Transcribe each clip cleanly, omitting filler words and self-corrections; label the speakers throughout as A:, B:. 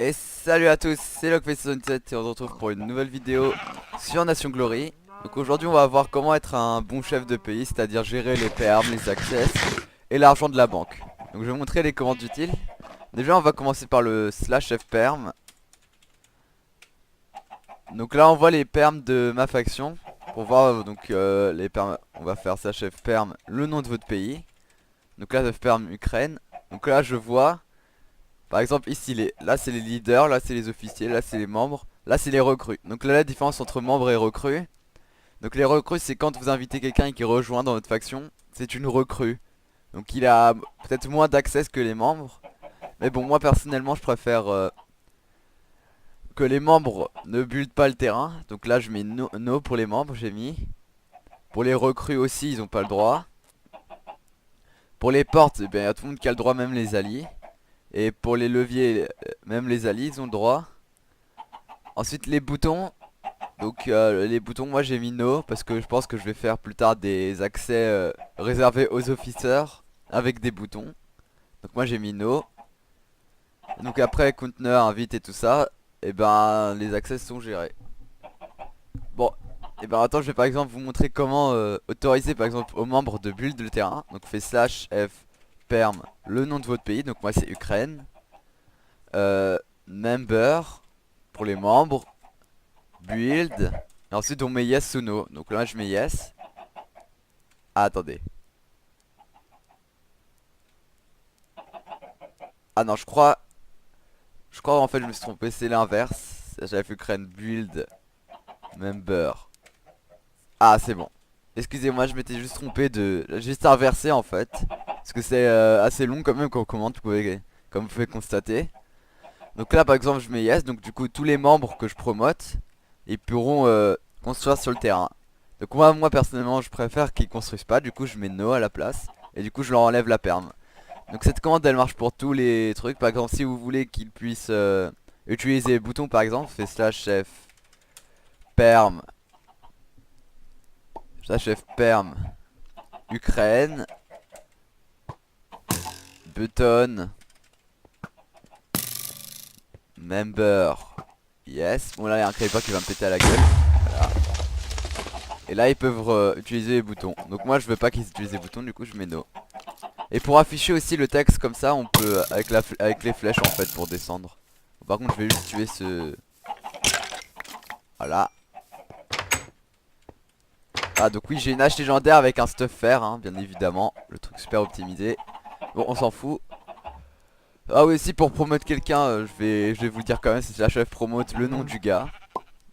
A: Et salut à tous, c'est LocFace67 et on se retrouve pour une nouvelle vidéo sur Nation Glory. Donc aujourd'hui on va voir comment être un bon chef de pays, c'est-à-dire gérer les permes, les access et l'argent de la banque. Donc je vais vous montrer les commandes utiles. Déjà on va commencer par le slash fperm. Donc là on voit les permes de ma faction. Pour voir les permes, on va faire slash fperm le nom de votre pays. Donc là fperm Ukraine. Donc là je vois. Par exemple ici là c'est les leaders, là c'est les officiers, là c'est les membres, là c'est les recrues. Donc là la différence entre membres et recrues. Donc les recrues c'est quand vous invitez quelqu'un qui rejoint dans votre faction, c'est une recrue. Donc il a peut-être moins d'accès que les membres. Mais bon moi personnellement je préfère que les membres ne buildent pas le terrain. Donc là je mets no pour les membres, j'ai mis. Pour les recrues aussi ils ont pas le droit. Pour les portes, eh bien, y a tout le monde qui a le droit, même les alliés. Et pour les leviers, même les alliés ils ont le droit. Ensuite les boutons. Donc les boutons moi j'ai mis no parce que je pense que je vais faire plus tard des accès réservés aux officers avec des boutons. Donc moi j'ai mis no. Donc après conteneur, invite et tout ça, et ben les accès sont gérés. Bon, et ben attends je vais par exemple vous montrer comment autoriser par exemple aux membres de build le terrain. Donc fait slash f perm le nom de votre pays, donc moi c'est Ukraine. Member pour les membres. Build. Et ensuite on met yes ou no. Donc là je mets yes. Ah attendez. Ah non je crois en fait je me suis trompé, c'est l'inverse. J'avais fait Ukraine build member. Ah c'est bon. Excusez-moi je m'étais juste trompé de... Juste inversé en fait. Parce que c'est assez long quand même comme commande, comme vous pouvez constater. Donc là par exemple je mets yes, donc du coup tous les membres que je promote, ils pourront construire sur le terrain. Donc moi personnellement je préfère qu'ils construisent pas, du coup je mets no à la place. Et du coup je leur enlève la perme. Donc cette commande elle marche pour tous les trucs. Par exemple si vous voulez qu'ils puissent utiliser les boutons par exemple, fait perm slash f perm Ukraine button member yes. Bon là il y a un creeper qui va me péter à la gueule. Voilà. Et là ils peuvent utiliser les boutons. Donc moi je veux pas qu'ils utilisent les boutons, du coup je mets no. Et pour afficher aussi le texte comme ça on peut avec les flèches en fait pour descendre. Par contre je vais juste tuer ce... Voilà. Ah donc oui j'ai une hache légendaire avec un stuff fer hein, bien évidemment. Le truc super optimisé. Bon on s'en fout. Ah oui aussi pour promote quelqu'un je vais vous le dire quand même, c'est la chef promote le nom du gars.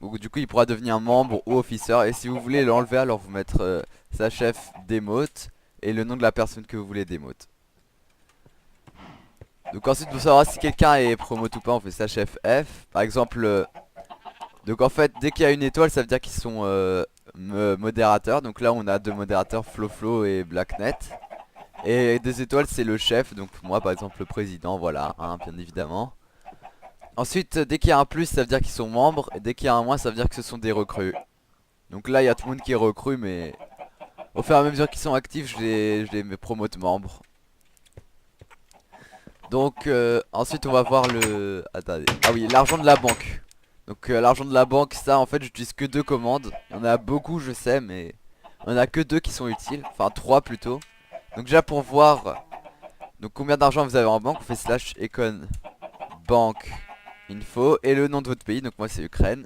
A: Donc du coup il pourra devenir membre ou officer. Et si vous voulez l'enlever alors vous mettre sa chef démote et le nom de la personne que vous voulez démote. Donc ensuite pour savoir si quelqu'un est promote ou pas on fait sa chef F. Par exemple donc en fait dès qu'il y a une étoile ça veut dire qu'ils sont modérateurs. Donc là on a deux modérateurs Flo et Blacknet. Et des étoiles c'est le chef, donc moi par exemple le président, voilà, hein, bien évidemment. Ensuite dès qu'il y a un plus ça veut dire qu'ils sont membres. Et dès qu'il y a un moins ça veut dire que ce sont des recrues. Donc là il y a tout le monde qui est recrue, mais au fur et à mesure qu'ils sont actifs je les promote membres. Donc ensuite on va voir le... Attendez. Ah oui, l'argent de la banque. Donc l'argent de la banque, ça en fait j'utilise que deux commandes. Il y en a beaucoup je sais, mais il n'y en a que deux qui sont utiles. Enfin trois plutôt. Donc déjà pour voir donc combien d'argent vous avez en banque, on fait slash econ banque info et le nom de votre pays. Donc moi c'est Ukraine.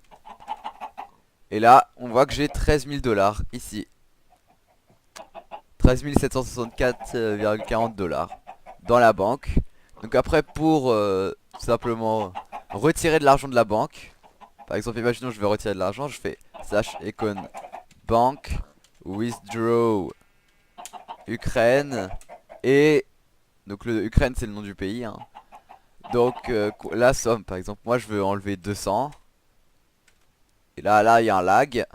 A: Et là on voit que j'ai 13 000 dollars ici. 13 764,40 dollars dans la banque. Donc après pour tout simplement retirer de l'argent de la banque. Par exemple imaginons je veux retirer de l'argent, je fais slash econ bank withdraw Ukraine. Et donc le Ukraine c'est le nom du pays hein. Donc la somme par exemple moi je veux enlever 200. Et là il y a un lag.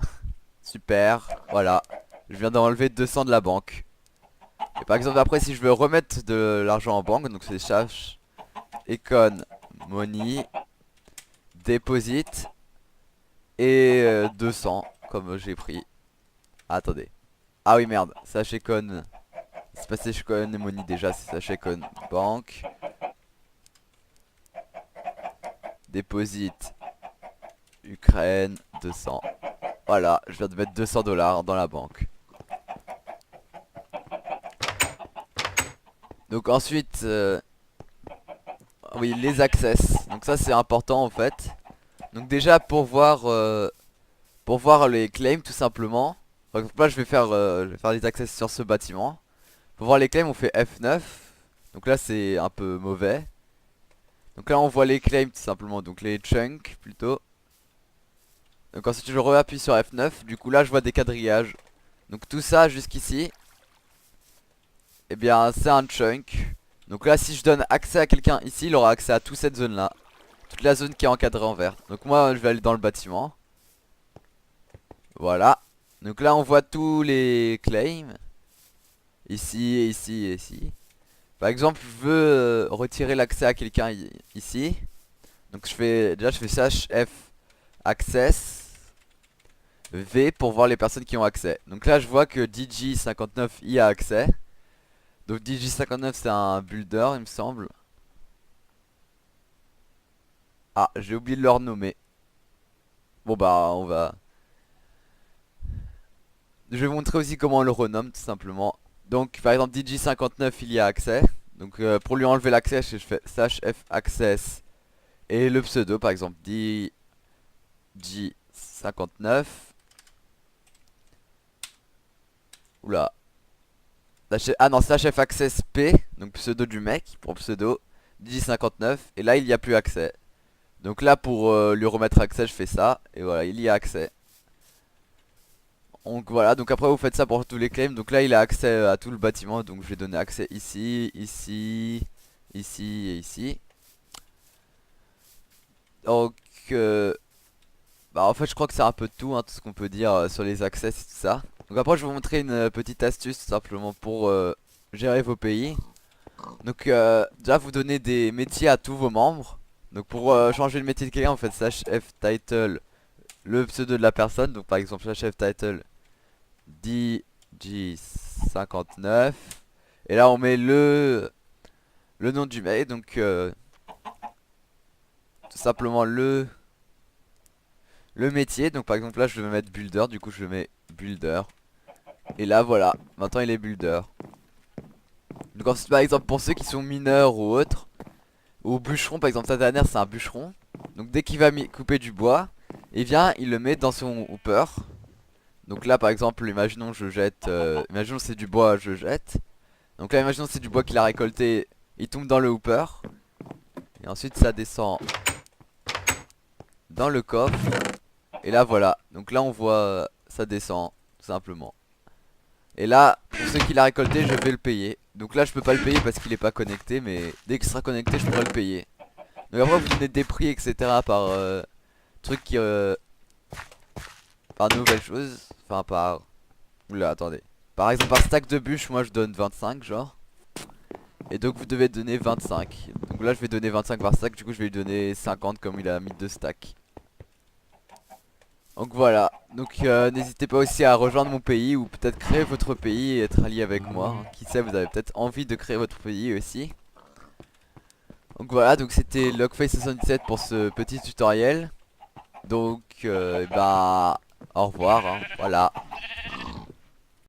A: Super, voilà. Je viens d'enlever 200 de la banque. Et par exemple après si je veux remettre de l'argent en banque, donc c'est slash econ money deposit et 200 comme j'ai pris. Ah, attendez. Ah oui merde, slash econ. C'est pas slash econ money déjà, c'est slash econ banque. Deposit Ukraine 200. Voilà, je viens de mettre 200 $ dans la banque. Donc ensuite, oui, les access. Donc ça c'est important en fait. Donc déjà pour voir les claims tout simplement. Par exemple là je vais faire des access sur ce bâtiment. Pour voir les claims on fait F9. Donc là c'est un peu mauvais. Donc là on voit les claims tout simplement. Donc les chunks plutôt. Donc ensuite je réappuie sur F9. Du coup là je vois des quadrillages. Donc tout ça jusqu'ici, eh bien c'est un chunk. Donc là si je donne accès à quelqu'un ici, il aura accès à toute cette zone là. Toute la zone qui est encadrée en vert. Donc moi je vais aller dans le bâtiment. Voilà. Donc là on voit tous les claims. Ici, et ici et ici. Par exemple je veux retirer l'accès à quelqu'un ici. Donc je fais slash F access V pour voir les personnes qui ont accès. Donc là je vois que DJ59 y a accès. Donc DJ59 c'est un builder il me semble. Ah j'ai oublié de leur nommer. Bon bah on va... Je vais vous montrer aussi comment on le renomme tout simplement. Donc par exemple DJ59 il y a accès. Donc pour lui enlever l'accès je fais slash F access. Et le pseudo par exemple DJ59. Oula. Ah non slash F access P. Donc pseudo du mec pour pseudo DJ59. Et là il n'y a plus accès. Donc là pour lui remettre accès je fais ça. Et voilà il y a accès. Donc voilà, donc après vous faites ça pour tous les claims. Donc là il a accès à tout le bâtiment. Donc je vais donner accès ici, ici, ici et ici. Donc bah en fait je crois que c'est un peu tout, hein, tout ce qu'on peut dire sur les accès et tout ça. Donc après je vais vous montrer une petite astuce tout simplement pour gérer vos pays. Donc déjà vous donnez des métiers à tous vos membres. Donc pour changer le métier de quelqu'un vous faites slash F title le pseudo de la personne. Donc par exemple slash F title DJ59. Et là on met le nom du mec. Donc tout simplement le métier. Donc par exemple là je vais mettre builder. Du coup je mets builder. Et là voilà, maintenant il est builder. Donc ensuite par exemple pour ceux qui sont mineurs ou autres, ou bûcheron par exemple, sa dernière c'est un bûcheron. Donc dès qu'il va couper du bois, il vient, il le met dans son hooper. Donc là par exemple imaginons je jette, imaginons c'est du bois je jette. Donc là imaginons c'est du bois qu'il a récolté, il tombe dans le hooper. Et ensuite ça descend dans le coffre. Et là voilà, donc là on voit ça descend tout simplement. Et là pour ce qu'il a récolté je vais le payer. Donc là je peux pas le payer parce qu'il est pas connecté, mais dès qu'il sera connecté je pourrai le payer. Donc après vous donnez des prix etc par truc qui par nouvelle chose. Enfin par... Oula attendez. Par exemple par stack de bûches moi je donne 25 genre. Et donc vous devez donner 25. Donc là je vais donner 25 par stack. Du coup je vais lui donner 50 comme il a mis 2 stacks. Donc voilà. Donc n'hésitez pas aussi à rejoindre mon pays. Ou peut-être créer votre pays et être allié avec moi, hein. Qui sait vous avez peut-être envie de créer votre pays aussi. Donc voilà, donc c'était Logface77 pour ce petit tutoriel. Donc bah au revoir, hein, voilà.